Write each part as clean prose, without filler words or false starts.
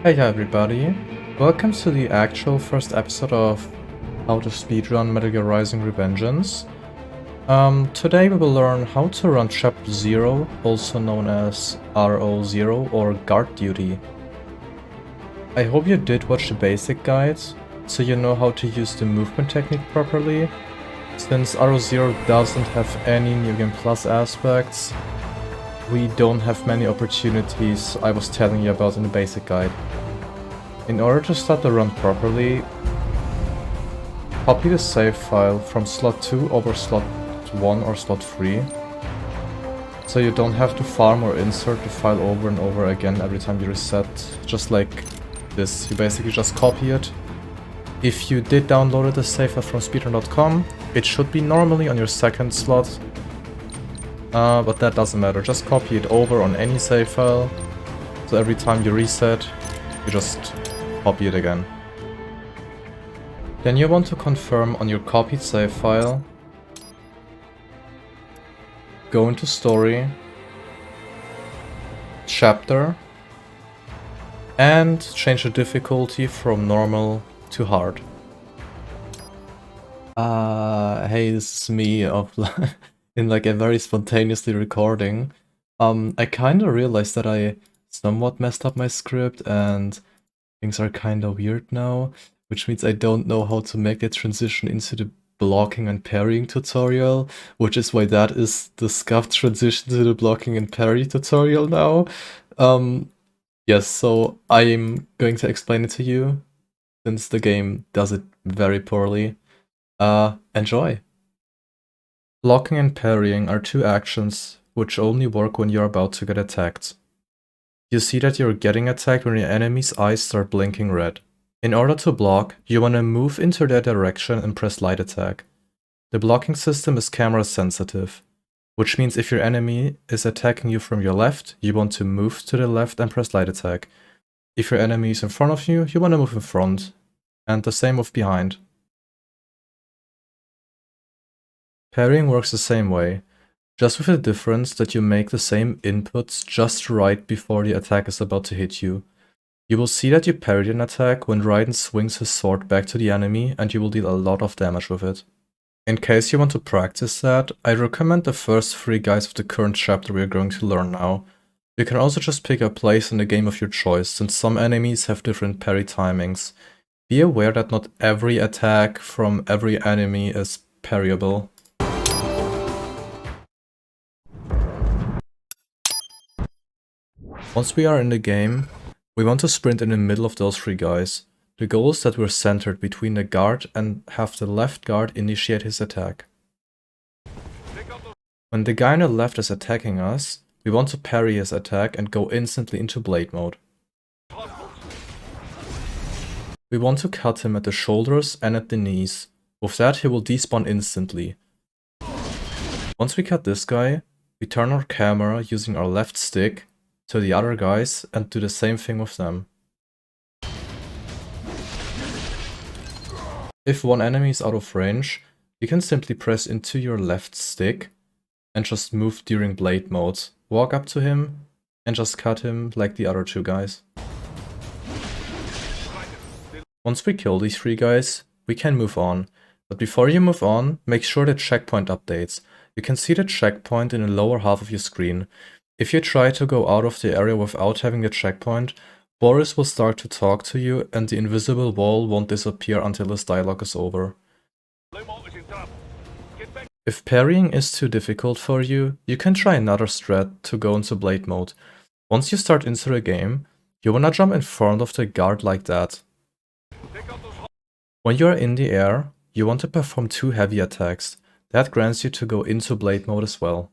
Hey everybody, welcome to the actual first episode of how to speedrun Metal Gear Rising Revengeance. Today we will learn how to run Chapter 0, also known as RO0 or Guard Duty. I hope you did watch the basic guide, so you know how to use the movement technique properly. Since RO0 doesn't have any New Game Plus aspects, we don't have many opportunities I was telling you about in the basic guide. In order to start the run properly, copy the save file from slot 2 over slot 1 or slot 3, so you don't have to farm or insert the file over and over again every time you reset, just like this. You basically just copy it. If you did download the save file from speedrun.com, it should be normally on your second slot, but that doesn't matter. Just copy it over on any save file, so every time you reset, you just copy it again. Then you want to confirm on your copied save file, go into story, chapter, and change the difficulty from normal to hard. Hey, this is me in like a very spontaneously recording. I kinda realized that I somewhat messed up my script and things are kinda weird now, which means I don't know how to make a transition into the blocking and parrying tutorial, which is why that is the scuffed transition to the blocking and parry tutorial now. Yes, so I'm going to explain it to you, since the game does it very poorly. Enjoy! Blocking and parrying are two actions which only work when you're about to get attacked. You see that you're getting attacked when your enemy's eyes start blinking red. In order to block, you want to move into their direction and press light attack. The blocking system is camera sensitive, which means if your enemy is attacking you from your left, you want to move to the left and press light attack. If your enemy is in front of you, you want to move in front, and the same with behind. Parrying works the same way, just with the difference that you make the same inputs just right before the attack is about to hit you. You will see that you parried an attack when Raiden swings his sword back to the enemy, and you will deal a lot of damage with it. In case you want to practice that, I recommend the first 3 guides of the current chapter we are going to learn now. You can also just pick a place in the game of your choice, since some enemies have different parry timings. Be aware that not every attack from every enemy is parryable. Once we are in the game, we want to sprint in the middle of those 3 guys. The goal is that we're centered between the guard and have the left guard initiate his attack. When the guy on the left is attacking us, we want to parry his attack and go instantly into blade mode. We want to cut him at the shoulders and at the knees. With that, he will despawn instantly. Once we cut this guy, we turn our camera using our left stick to the other guys and do the same thing with them. If one enemy is out of range, you can simply press into your left stick and just move during blade mode. Walk up to him and just cut him like the other 2 guys. Once we kill these 3 guys, we can move on. But before you move on, make sure the checkpoint updates. You can see the checkpoint in the lower half of your screen. If you try to go out of the area without having the checkpoint, Boris will start to talk to you and the invisible wall won't disappear until his dialogue is over. If parrying is too difficult for you, you can try another strat to go into blade mode. Once you start into the game, you wanna jump in front of the guard like that. When you are in the air, you want to perform 2 heavy attacks. That grants you to go into blade mode as well.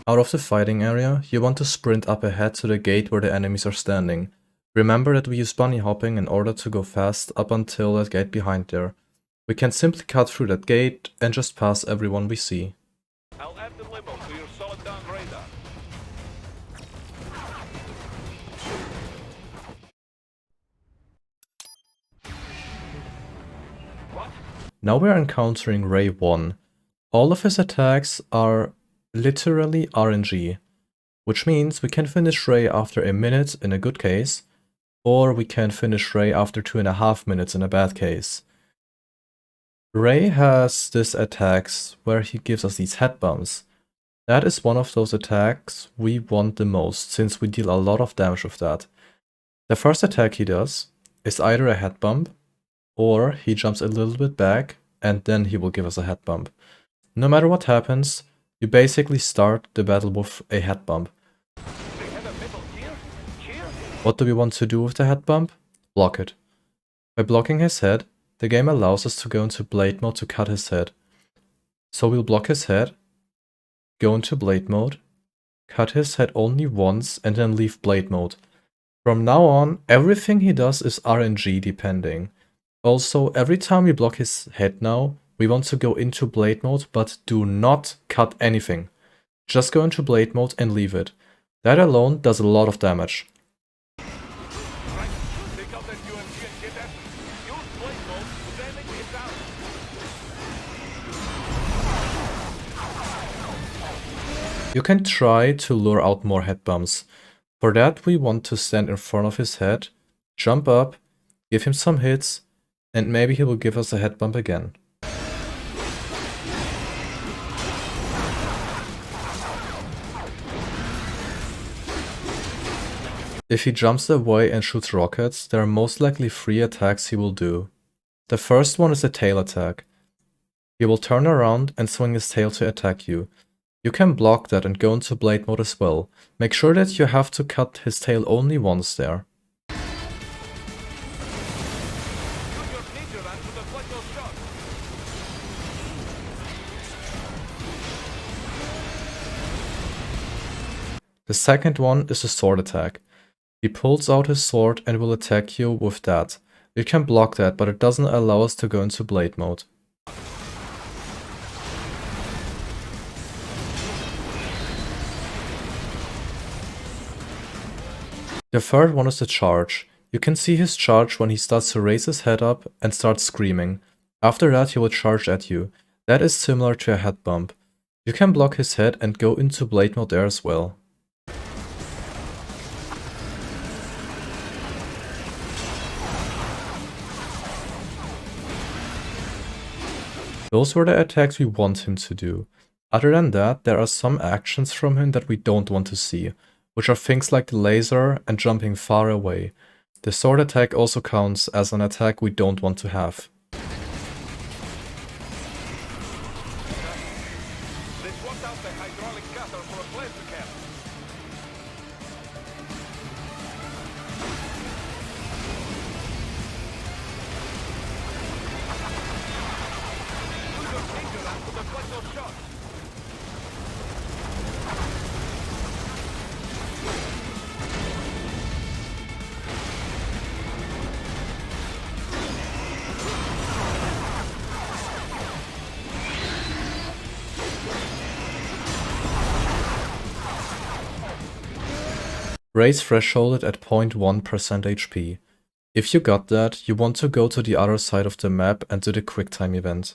Out of the fighting area, you want to sprint up ahead to the gate where the enemies are standing. Remember that we use bunny hopping in order to go fast up until that gate behind there. We can simply cut through that gate and just pass everyone we see. I'll add the limo to your solid down radar. Now we are encountering Ray 1. All of his attacks are literally RNG, which means we can finish Ray after a minute in a good case, or we can finish Ray after 2.5 minutes in a bad case. Ray has these attacks where he gives us these head bumps. That is one of those attacks we want the most, since we deal a lot of damage with that. The first attack he does is either a head bump, or he jumps a little bit back, and then he will give us a head bump. No matter what happens, you basically start the battle with a head bump. What do we want to do with the head bump? Block it. By blocking his head, the game allows us to go into blade mode to cut his head. So we'll block his head, go into blade mode, cut his head only once, and then leave blade mode. From now on, everything he does is RNG depending. Also, every time we block his head now, we want to go into blade mode, but do not cut anything. Just go into blade mode and leave it. That alone does a lot of damage. You can try to lure out more head bumps. For that, we want to stand in front of his head, jump up, give him some hits, and maybe he will give us a head bump again. If he jumps away and shoots rockets, there are most likely 3 attacks he will do. The first one is a tail attack. He will turn around and swing his tail to attack you. You can block that and go into blade mode as well. Make sure that you have to cut his tail only once there. The second one is a sword attack. He pulls out his sword and will attack you with that. You can block that, but it doesn't allow us to go into blade mode. The third one is the charge. You can see his charge when he starts to raise his head up and starts screaming. After that he will charge at you. That is similar to a head bump. You can block his head and go into blade mode there as well. Those were the attacks we want him to do. Other than that, there are some actions from him that we don't want to see, which are things like the laser and jumping far away. The sword attack also counts as an attack we don't want to have. Raise thresholded at 0.1% HP. If you got that, you want to go to the other side of the map and do the quick time event.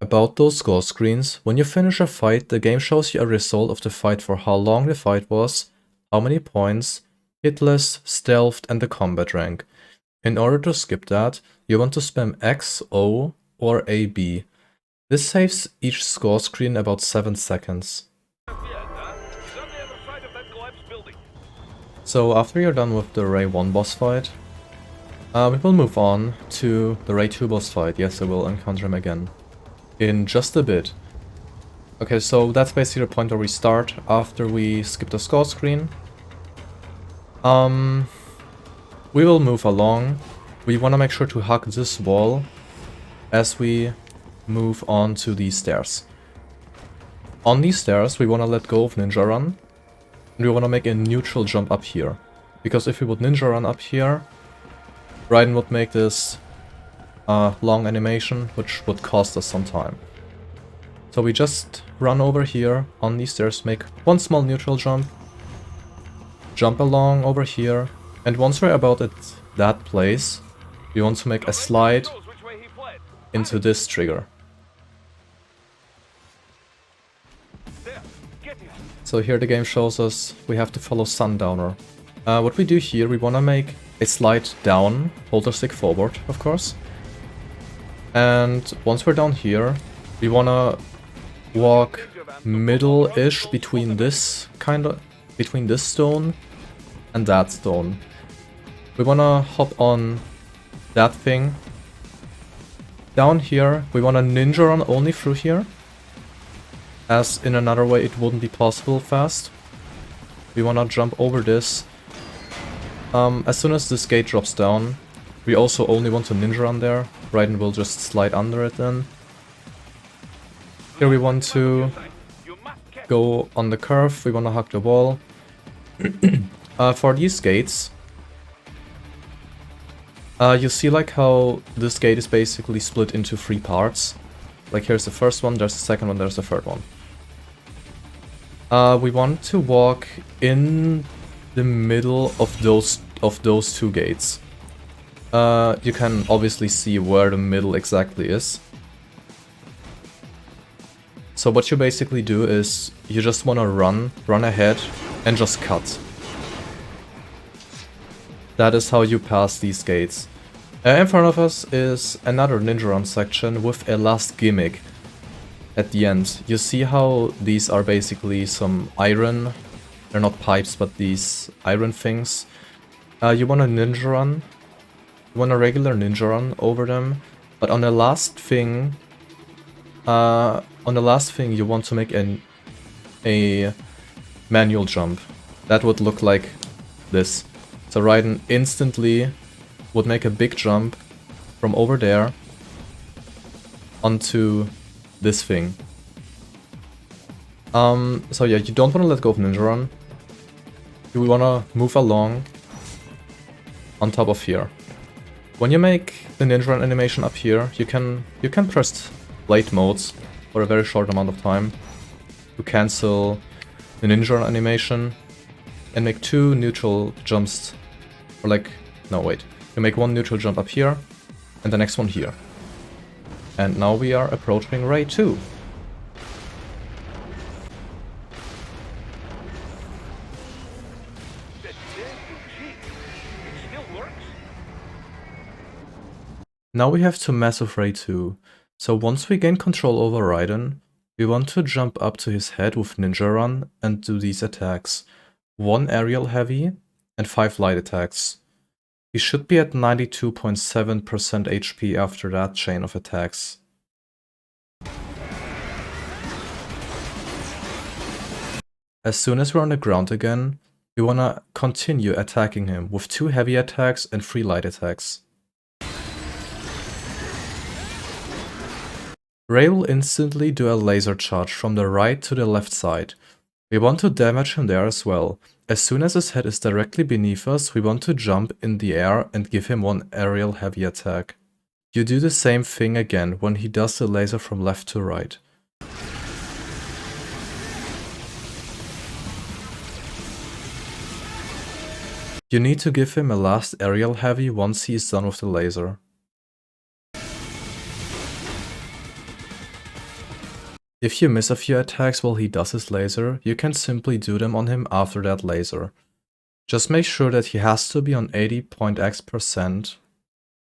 About those score screens, when you finish a fight, the game shows you a result of the fight for how long the fight was, how many points, hitless, stealthed, and the combat rank. In order to skip that, you want to spam X, O, or AB. This saves each score screen about 7 seconds. So after you're done with the Ray 1 boss fight, we will move on to the Ray 2 boss fight. Yes, I will encounter him again in just a bit. Okay, so that's basically the point where we start after we skip the score screen. We will move along. We want to make sure to hug this wall as we move on to these stairs. On these stairs, we want to let go of Ninja Run, and we want to make a neutral jump up here. Because if we would Ninja Run up here, Raiden would make this long animation, which would cost us some time. So we just run over here on these stairs, make one small neutral jump, jump along over here, and once we're about at that place, we want to make a slide into this trigger. So here the game shows us we have to follow Sundowner. What we do here, we want to make a slide down, hold the stick forward, of course. And once we're down here, we want to walk middle-ish between this stone and that stone. We want to hop on that thing. Down here, we want to ninja run only through here, as in another way it wouldn't be possible fast. We want to jump over this. As soon as this gate drops down, we also only want to ninja run there. Raiden will just slide under it then. Here we want to go on the curve, we want to hug the wall. For these gates, you see like how this gate is basically split into 3 parts. Like here's the first one, there's the second one, there's the third one. We want to walk in the middle of those 2 gates. You can obviously see where the middle exactly is. So what you basically do is you just want to run ahead and just cut. That is how you pass these gates. In front of us is another ninja run section with a last gimmick at the end. You see how these are basically some iron, they're not pipes but these iron things. You want a ninja run, you want a regular ninja run over them, but on the last thing you want to make a manual jump. That would look like this. So Raiden instantly would make a big jump from over there onto this thing. So yeah, you don't want to let go of Ninja Run. You want to move along on top of here. When you make the Ninja Run animation up here, you can press blade modes for a very short amount of time to cancel the Ninja Run animation and make 2 neutral jumps. Or like, no wait, you make 1 neutral jump up here and the next one here. And now we are approaching Ray 2. Now we have to mess with Ray 2. So once we gain control over Raiden, we want to jump up to his head with Ninja Run and do these attacks. 1 aerial heavy and 5 light attacks. He should be at 92.7% HP after that chain of attacks. As soon as we're on the ground again, we wanna continue attacking him with 2 heavy attacks and 3 light attacks. Ray will instantly do a laser charge from the right to the left side. We want to damage him there as well. As soon as his head is directly beneath us, we want to jump in the air and give him 1 aerial heavy attack. You do the same thing again when he does the laser from left to right. You need to give him a last aerial heavy once he is done with the laser. If you miss a few attacks while he does his laser, you can simply do them on him after that laser. Just make sure that he has to be on 80.x%.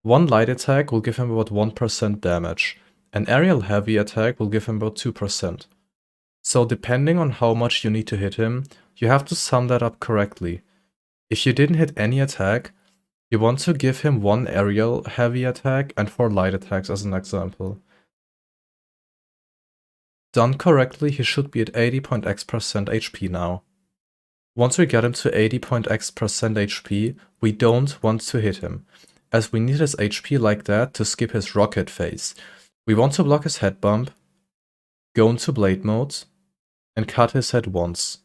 1 light attack will give him about 1% damage. An aerial heavy attack will give him about 2%. So depending on how much you need to hit him, you have to sum that up correctly. If you didn't hit any attack, you want to give him 1 aerial heavy attack and 4 light attacks as an example. done correctly, he should be at 80.x% HP now. Once we get him to 80.x% HP, we don't want to hit him, as we need his HP like that to skip his rocket phase. We want to block his head bump, go into blade mode, and cut his head once.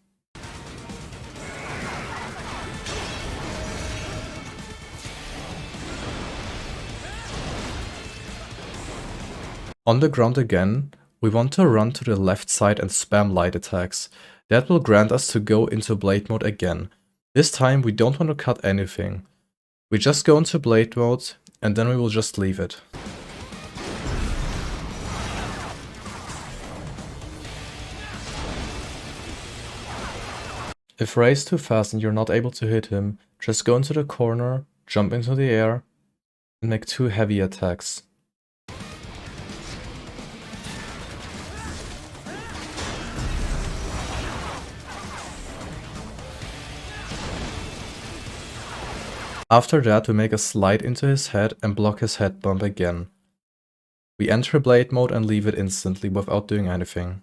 On the ground again, we want to run to the left side and spam light attacks. That will grant us to go into blade mode again. This time we don't want to cut anything. We just go into blade mode and then we will just leave it. If Ray is too fast and you're not able to hit him, just go into the corner, jump into the air, and make 2 heavy attacks. After that, we make a slide into his head and block his head bump again. We enter blade mode and leave it instantly without doing anything.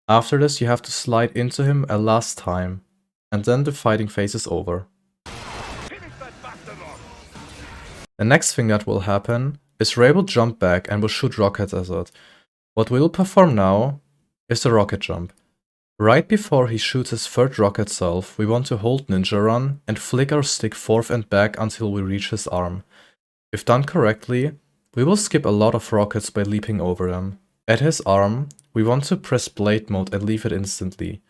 After this, you have to slide into him a last time, and then the fighting phase is over. The next thing that will happen is Ray will jump back and will shoot rockets at it. What we will perform now is the rocket jump. Right before he shoots his third rocket self, we want to hold ninja run and flick our stick forth and back until we reach his arm. If done correctly, we will skip a lot of rockets by leaping over them. At his arm, we want to press blade mode and leave it instantly.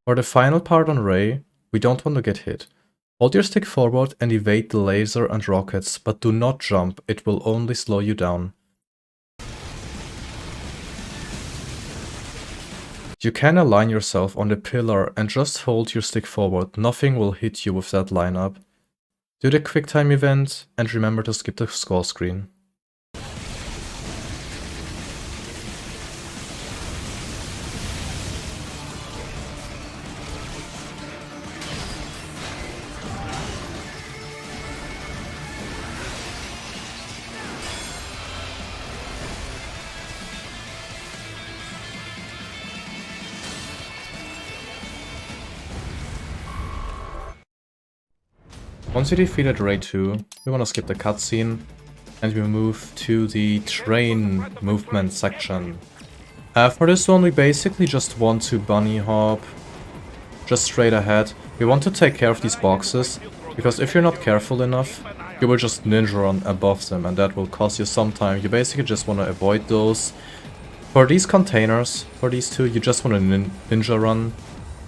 For the final part on Ray, we don't want to get hit. Hold your stick forward and evade the laser and rockets, but do not jump, it will only slow you down. You can align yourself on the pillar and just hold your stick forward, nothing will hit you with that lineup. Do the quick time event and remember to skip the score screen. Once you defeated Ray 2, we want to skip the cutscene and we move to the train movement section. For this one we basically just want to bunny hop just straight ahead. We want to take care of these boxes, because if you're not careful enough, you will just ninja run above them and that will cost you some time. You basically just want to avoid those. For these containers, for these two, you just want to ninja run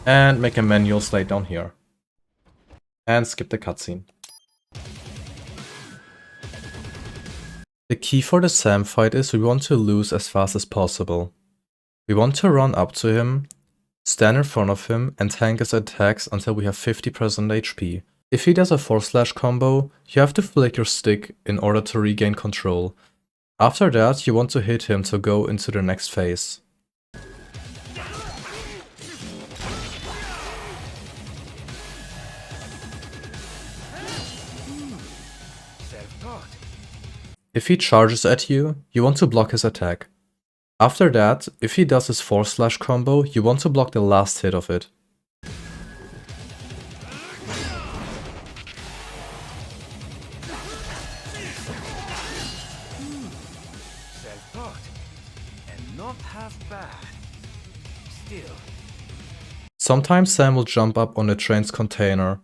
and make a manual slide down here. And skip the cutscene. The key for the Sam fight is we want to lose as fast as possible. We want to run up to him, stand in front of him and tank his attacks until we have 50% HP. If he does a 4-slash combo, you have to flick your stick in order to regain control. After that, you want to hit him to go into the next phase. If he charges at you, you want to block his attack. After that, if he does his 4-slash combo, you want to block the last hit of it. Sometimes Sam will jump up on the train's container,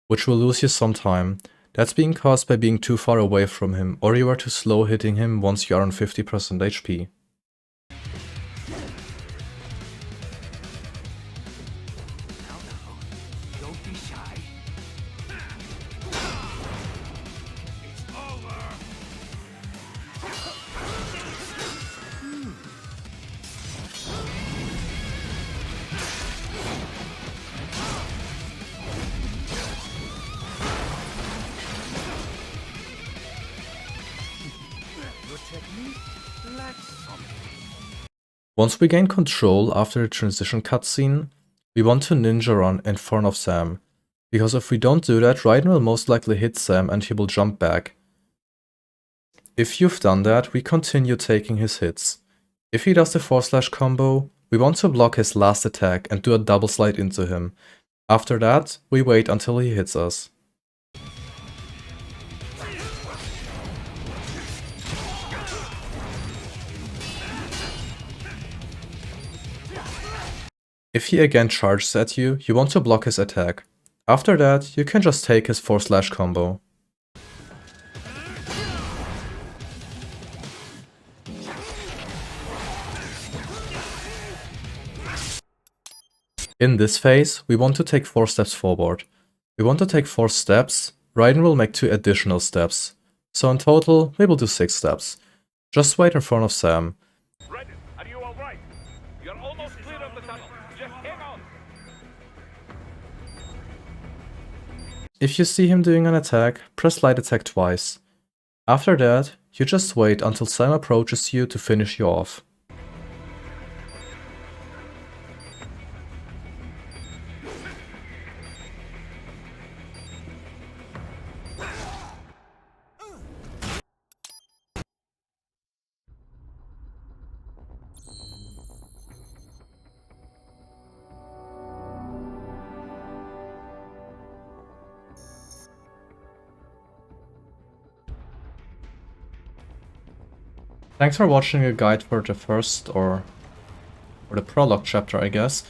which will lose you some time. That's being caused by being too far away from him, or you are too slow hitting him once you are on 50% HP. Don't be shy. Once we gain control after the transition cutscene, we want to ninja run in front of Sam, because if we don't do that, Raiden will most likely hit Sam and he will jump back. If you've done that, we continue taking his hits. If he does the 4-slash combo, we want to block his last attack and do a double slide into him. After that, we wait until he hits us. If he again charges at you, you want to block his attack. After that, you can just take his 4-slash combo. In this phase, we want to take 4 steps forward. We want to take 4 steps, Raiden will make 2 additional steps. So in total, we will do 6 steps. Just wait in front of Sam. Raiden, are you alright? You're almost clear of the tunnel. Just hang on. If you see him doing an attack, press light attack twice. After that, you just wait until Sam approaches you to finish you off. Thanks for watching a guide for the first, or the prologue chapter, I guess.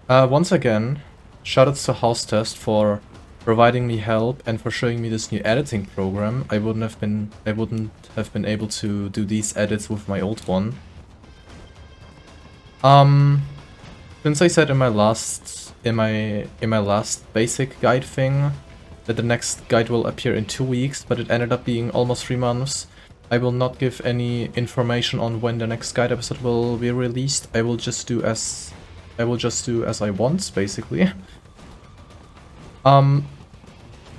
Once again, shoutouts to HouseTest for providing me help and for showing me this new editing program. I wouldn't have been able to do these edits with my old one. Since I said in my last basic guide thing that the next guide will appear in 2 weeks, but it ended up being almost 3 months. I will not give any information on when the next guide episode will be released. I will just do as I want, basically. But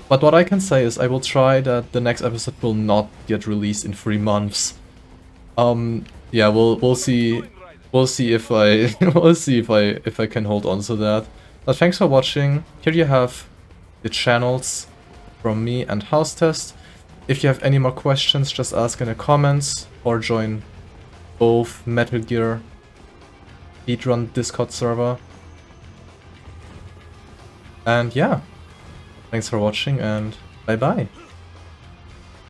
what I can say is I will try that the next episode will not get released in 3 months. Yeah, we'll see. We'll see if I if I can hold on to that. But thanks for watching. Here you have the channels from me and HouseTest. If you have any more questions, just ask in the comments or join both Metal Gear Speedrun Discord server. And yeah, thanks for watching and bye bye.